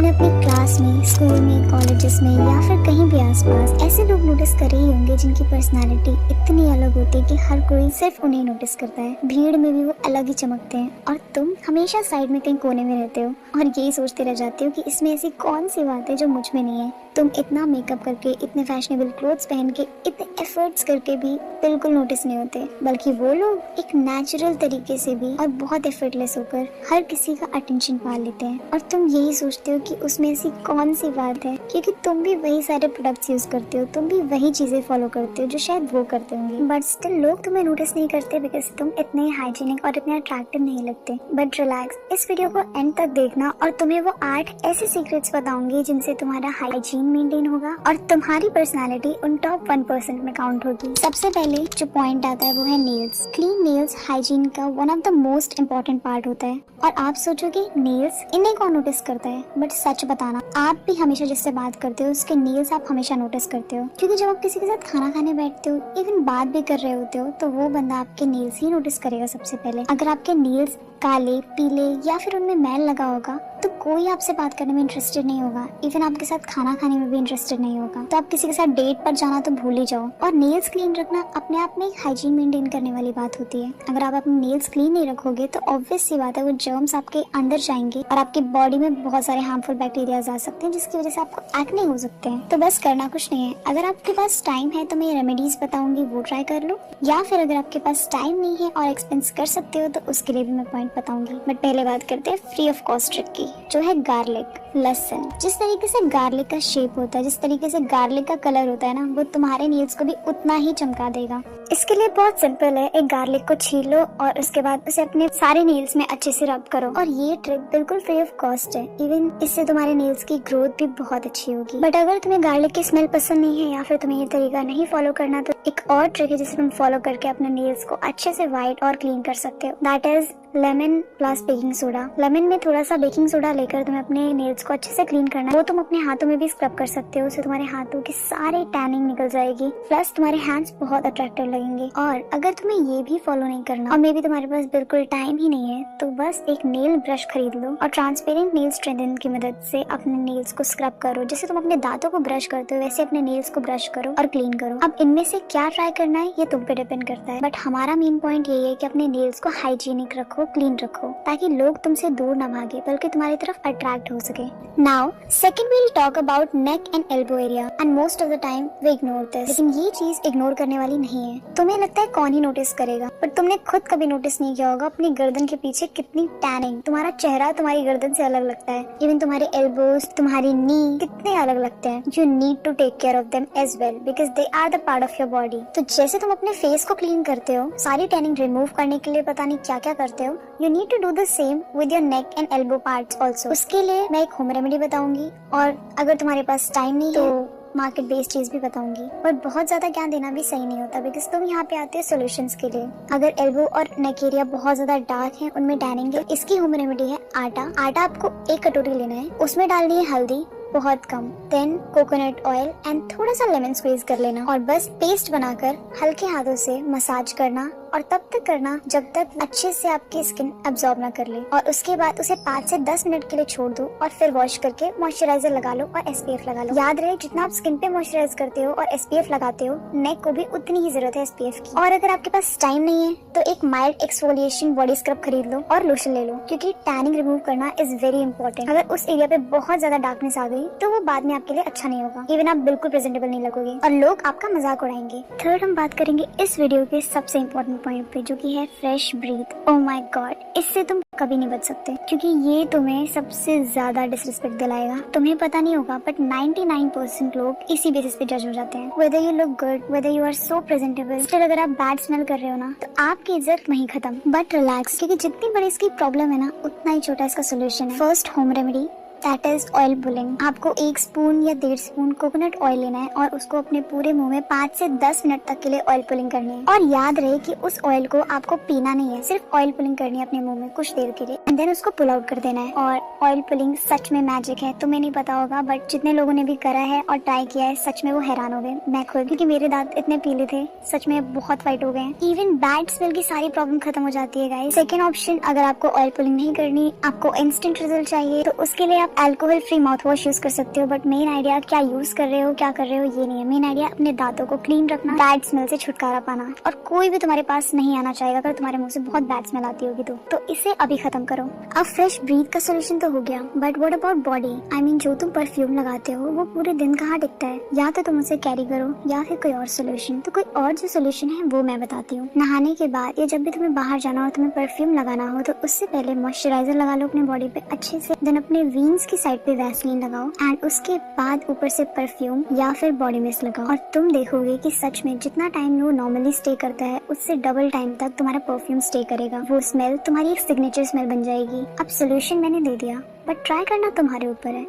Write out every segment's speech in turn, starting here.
तुमने अपनी क्लास में, स्कूल में, कॉलेजेस में या फिर कहीं भी आसपास ऐसे लोग नोटिस करे ही होंगे जिनकी पर्सनालिटी इतनी अलग होती है कि हर कोई सिर्फ उन्हें नोटिस करता है। भीड़ में भी वो अलग ही चमकते हैं और तुम हमेशा साइड में कहीं कोने में रहते हो और यही सोचते रह जाते हो कि इसमें ऐसी कौन सी बात है जो मुझ में नहीं है। तुम इतना मेकअप करके, इतने फैशनेबल क्लोथ्स पहन के, इतने एफर्ट्स करके भी बिल्कुल नोटिस नहीं होते, बल्कि वो लोग एक नेचुरल तरीके से भी और बहुत एफर्टलेस होकर हर किसी का अटेंशन पा लेते हैं। और तुम यही सोचते हो कि उसमें ऐसी कौन सी बात है, क्योंकि तुम भी वही सारे प्रोडक्ट्स यूज करते हो, तुम भी वही चीजें फॉलो करते हो जो शायद वो करते होंगे, बट स्टिल लोग तुम्हें नोटिस नहीं करते बिकॉज तुम इतने हाइजीनिक और इतने अट्रैक्टिव नहीं लगते। बट रिलैक्स, इस वीडियो को एंड तक देखना और तुम्हें वो 8 ऐसे सीक्रेट्स बताऊंगी जिनसे तुम्हारा हाइजीन मेंटेन होगा और तुम्हारी पर्सनालिटी उन टॉप 1% में काउंट होगी। सबसे पहले जो पॉइंट आता है वो है नेल्स। क्लीन नेल्स हाइजीन का one of the most important part होता है। और आप सोचोगे नेल्स, इन्हें कौन नोटिस करता है, बट सच बताना, आप भी हमेशा जिससे बात करते हो उसके नेल्स आप हमेशा नोटिस करते हो, क्योंकि जब आप किसी के साथ खाना खाने बैठते हो, इवन बात भी कर रहे होते हो, तो वो बंदा आपके नेल्स ही नोटिस करेगा सबसे पहले। अगर आपके नेल्स काले, पीले या फिर उनमें मैल लगा होगा तो कोई आपसे बात करने में इंटरेस्टेड नहीं होगा, इवन आपके साथ खाना खाने में भी इंटरेस्टेड नहीं होगा। तो आप किसी के साथ डेट पर जाना तो भूल ही जाओ। और नेल्स क्लीन रखना अपने आप में एक हाइजीन मेंटेन करने वाली बात होती है। अगर आप अपने नेल्स क्लीन नहीं रखोगे तो ऑब्वियस सी बात है वो जर्म्स आपके अंदर जाएंगे और आपकी बॉडी में बहुत सारे हार्मफुल बैक्टीरिया आ सकते हैं, जिसकी वजह से आपको एक्ने हो सकते हैं। तो बस करना कुछ नहीं है, अगर आपके पास टाइम है तो मैं रेमेडीज बताऊंगी, वो ट्राई कर लो, या फिर अगर आपके पास टाइम नहीं है और एक्सपेंस कर सकते हो तो उसके लिए भी मैं पॉइंट बताऊंगी। बट पहले बात करते हैं फ्री ऑफ कॉस्ट ट्रिक की, जो है गार्लिक, लहसुन। जिस तरीके से गार्लिक का शेप होता है, जिस तरीके से गार्लिक का कलर होता है ना, वो तुम्हारे नेल्स को भी उतना ही चमका देगा। इसके लिए बहुत सिंपल है, एक गार्लिक को छील लो और उसके बाद उसे अपने सारे नेल्स में अच्छे से रब करो। और ये ट्रिक बिल्कुल फ्री ऑफ कॉस्ट है, इवन इससे तुम्हारे नेल्स की ग्रोथ भी बहुत अच्छी होगी। बट अगर तुम्हें गार्लिक की स्मेल पसंद नहीं है या फिर तुम्हें ये तरीका नहीं फॉलो करना, तो एक और ट्रिक है जिसे तुम फॉलो करके अपने नेल्स को अच्छे से व्हाइट और क्लीन कर सकते हो। That is lemon plus baking soda. Lemon में थोड़ा सा बेकिंग सोडा लेकर तुम्हें अपने नेल्स को अच्छे से क्लीन करना है। वो तुम अपने हाथों में भी स्क्रब कर सकते हो, उससे तुम्हारे हाथों की सारी टैनिंग निकल जाएगी, प्लस तुम्हारे हैंड्स बहुत अट्रैक्टिव लगेंगे। और अगर तुम्हें ये भी फॉलो नहीं करना और मे बी तुम्हारे पास बिल्कुल टाइम ही नहीं है, तो बस एक नेल ब्रश खरीद लो और ट्रांसपेरेंट नेल स्ट्रेंथनर की मदद से अपने नेल्स को स्क्रब करो। जैसे तुम अपने दांतों को ब्रश करते हो वैसे अपने नेल्स को ब्रश करो और क्लीन करो। अब इनमें से क्या ट्राई करना है ये तुम पे डिपेंड करता है, बट हमारा मेन पॉइंट यही है कि अपने नेल्स को हाइजीनिक रखो, क्लीन रखो, ताकि लोग तुमसे दूर न भागे बल्कि तुम्हारी तरफ अट्रैक्ट हो सके। Now second we will talk about neck and elbow area, and most of the time we ignore this. लेकिन ये चीज इग्नोर करने वाली नहीं है। तुम्हें लगता है कौन ही नोटिस करेगा, पर तुमने खुद कभी नोटिस नहीं किया होगा अपनी गर्दन के पीछे कितनी टैनिंग। तुम्हारा चेहरा तुम्हारी गर्दन से अलग लगता है, इवन तुम्हारे एल्बोज, तुम्हारी नी कितने अलग लगते हैं। You need to take care of them as well because they are the part of your body. तो जैसे तुम अपने फेस को क्लीन करते हो, सारी टैनिंग रिमूव करने के लिए पता नहीं क्या क्या करते हो, you need to do the same with your neck and elbow parts also. उसके लिए मैं एक होम रेमेडी बताऊंगी, और अगर तुम्हारे पास टाइम नहीं तो मार्केट बेस्ड चीज भी बताऊंगी। पर बहुत ज्यादा ज्ञान देना भी सही नहीं होता बिकॉज तुम यहाँ पे आते हो सॉल्यूशंस के लिए। अगर एल्बो और नेक एरिया बहुत ज्यादा डार्क है, उनमें टैनिंग है, इसकी होम रेमेडी है आटा। आटा आपको 1 कटोरी लेना है, उसमें डालनी है हल्दी बहुत कम, देन कोकोनट ऑयल एंड थोड़ा सा लेमन स्क्वीज कर लेना और बस पेस्ट बनाकर हल्के हाथों से मसाज करना, और तब तक करना जब तक अच्छे से आपकी स्किन अब्सॉर्ब ना कर ले। और उसके बाद उसे 5 से 10 मिनट के लिए छोड़ दो और फिर वॉश करके मॉइस्चराइजर लगा लो और SPF लगा लो। याद रहे, जितना आप स्किन पे मॉइस्चराइज करते हो और SPF लगाते हो, नेक को भी उतनी ही जरूरत है SPF की। और अगर आपके पास टाइम नहीं है तो एक माइल्ड एक्सफोलिएशन बॉडी स्क्रब खरीद लो और लोशन ले लो, क्योंकि टैनिंग रिमूव करना इज वेरी इंपॉर्टेंट। अगर उस एरिया पे बहुत ज्यादा डार्कनेस आ गई तो वो बाद में आपके लिए अच्छा नहीं होगा, इवन आप बिल्कुल प्रेजेंटेबल नहीं लगोगे और लोग आपका मजाक उड़ाएंगे। थर्ड हम बात करेंगे इस वीडियो के सबसे इम्पोर्टेंट पॉइंट पे, जो की है fresh breath. Oh my god, इससे तुम कभी नहीं बच सकते, क्योंकि ये तुम्हें सबसे ज्यादा डिसरिस्पेक्ट दिलाएगा। तुम्हें पता नहीं होगा बट 99% लोग इसी बेसिस पे जज हो जाते हैं। Whether you look good, whether you are so presentable, still अगर आप बैड स्मेल कर रहे हो ना, तो आपकी इज्जत वहीं खत्म। बट रिलैक्स, क्योंकि जितनी बड़ी इसकी प्रॉब्लम है ना, उतना ही छोटा इसका सोल्यूशन है। First home remedy that is oil pulling. आपको 1 स्पून या 1.5 स्पून कोकोनट ऑयल लेना है और उसको अपने पूरे मुंह में 5 से 10 मिनट तक के लिए ऑयल पुलिंग करनी है। और याद रहे कि उस ऑयल को आपको पीना नहीं है, सिर्फ ऑयल पुलिंग करनी है अपने मुंह में कुछ देर के लिए, एंड देन उसको पुल आउट कर देना है। और ऑयल पुलिंग सच में मैजिक है, तुम्हें नहीं पता होगा बट जितने लोगों ने भी करा है और ट्राई किया है, सच में वो हैरान हो गए। मैं खुद, क्योंकि मेरे दांत इतने पीले थे, सच में बहुत वाइट हो गए। इवन बैड स्मेल की सारी प्रॉब्लम खत्म हो जाती है गाइस। सेकेंड ऑप्शन, अगर आपको ऑयल पुलिंग नहीं करनी, आपको इंस्टेंट रिजल्ट चाहिए, तो उसके लिए आप alcohol free mouth wash use कर सकते हो, बट मेन आइडिया क्या यूज कर रहे हो, क्या कर रहे हो ये नहीं है। मेन आइडिया अपने दांतों को क्लीन रखना, बैड स्मेल से छुटकारा पाना, और कोई भी तुम्हारे पास नहीं आना चाहेगा अगर तुम्हारे मुंह से बहुत बैड स्मेल आती होगी तो इसे अभी खत्म करो। अब फ्रेश ब्रीथ का सोल्यूशन तो हो गया, but what about body? I mean जो तुम परफ्यूम लगाते हो वो पूरे दिन कहाँ टिकता है? या तो तुम उसे कैरी करो या फिर कोई और सोल्यूशन। तो कोई और जो सोल्यूशन है वो मैं बताती हूँ। नहाने के बाद या जब भी तुम्हें बाहर जाना हो, तुम्हें परफ्यूम लगाना हो, तो उससे पहले मॉइस्चराइजर लगा लो अपने बॉडी पे अच्छे से, देन अपने वीन्स की साइड पे वैसलीन लगाओ, एंड उसके बाद ऊपर से परफ्यूम या फिर बॉडी मिस्ट लगाओ, और तुम देखोगे कि सच में जितना टाइम वो नॉर्मली स्टे करता है उससे डबल टाइम तक तुम्हारा परफ्यूम स्टे करेगा। वो स्मेल तुम्हारी एक सिग्नेचर स्मेल बन जाएगी। अब सोल्यूशन मैंने दे दिया, बट ट्राई करना तुम्हारे ऊपर है,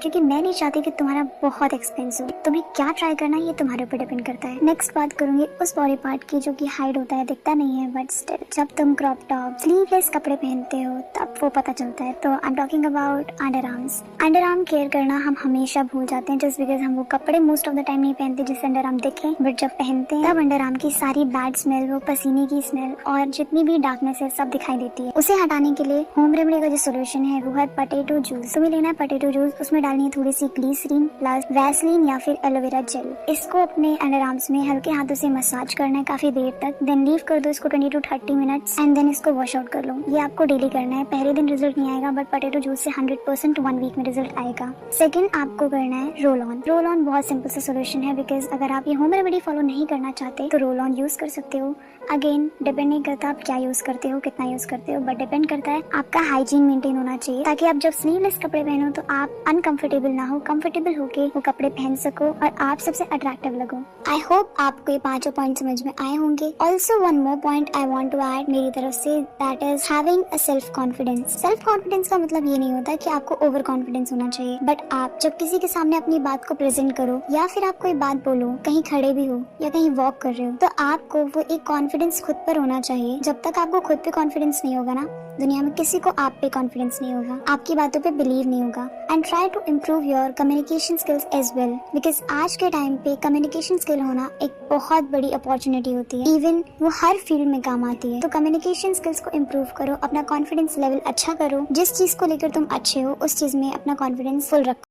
क्योंकि मैं नहीं चाहती कि तुम्हारा बहुत एक्सपेंसिव। तुम्हें क्या ट्राई करना है ये तुम्हारे ऊपर डिपेंड करता है। नेक्स्ट बात करूंगी उस बॉडी पार्ट की जो कि हाइड होता है, दिखता नहीं है, बट स्टिल जब तुम क्रॉप टॉप स्लीवलेस कपड़े पहनते हो तब वो पता चलता है। तो I am talking about under arms. Under arm care करना हम हमेशा भूल जाते हैं, जस्ट बिकॉज हम वो कपड़े मोस्ट ऑफ द टाइम नहीं पहनते जिससे अंडर आर्म दिखे, बट जब पहनते हैं तब अंडर आर्म की सारी बैड स्मेल, वो पसीने की स्मेल और जितनी भी डार्कनेस है सब दिखाई देती है। उसे हटाने के लिए होम रेमेडी का जो सोल्यूशन है वो है पोटैटो जूस। तुम्हें लेना है पोटैटो जूस, उसमें डालनी है थोड़ी सी ग्लिसरीन प्लस वैसलीन या फिर एलोवेरा जेल। इसको अपने अंडर आर्म्स में हल्के हाथों से मसाज करना है काफी देर तक, देन लीव कर दो इसको 20 to 30 मिनट्स, एंड देन इसको वॉश आउट कर लो। ये आपको डेली करना है। पहले दिन रिजल्ट नहीं आएगा, बट पोटैटो जूस से 100% 1 वीक में रिजल्ट आएगा। सेकंड आपको करना है रोल ऑन। रोल ऑन बहुत सिंपल सा सोल्यूशन है, बिकॉज अगर आप ये होम रेमेडी फॉलो नहीं करना चाहते तो रोल ऑन यूज कर सकते हो। अगेन डिपेंड नहीं करता आप क्या यूज करते हो, कितना यूज करते हो, बट डिपेंड करता है आपका हाइजीन मेंटेन होना चाहिए, ताकि आप जब स्लीवलेस कपड़े पहनो तो आप अनकंफर्टेबल ना हो, कंफर्टेबल होके वो कपड़े पहन सको और आप सबसे अट्रैक्टिव लगो। आई होप आपको ये 5 पॉइंट समझ में आए होंगे। Also one more point I want to add मेरी तरफ से, that is having a self confidence. Self confidence का मतलब ये नहीं होता कि आपको ओवर कॉन्फिडेंस होना चाहिए, बट आप जब किसी के सामने अपनी बात को प्रेजेंट करो या फिर आप कोई बात बोलो, कहीं खड़े भी हो या कहीं वॉक कर रहे हो, तो आपको वो एक कॉन्फिडेंस खुद पर होना चाहिए। जब तक आपको खुद पे कॉन्फिडेंस नहीं होगा ना, दुनिया में किसी को आप पे कॉन्फिडेंस नहीं होगा, आपकी बातों पे बिलीव नहीं होगा। And try to improve your communication skills as well, because आज के टाइम पे कम्युनिकेशन स्किल होना एक बहुत बड़ी अपॉर्चुनिटी होती है, इवन वो हर फील्ड में काम आती है। तो कम्युनिकेशन स्किल्स को इम्प्रूव करो, अपना कॉन्फिडेंस लेवल अच्छा करो, जिस चीज को लेकर तुम अच्छे हो उस चीज में अपना कॉन्फिडेंस फुल रखो।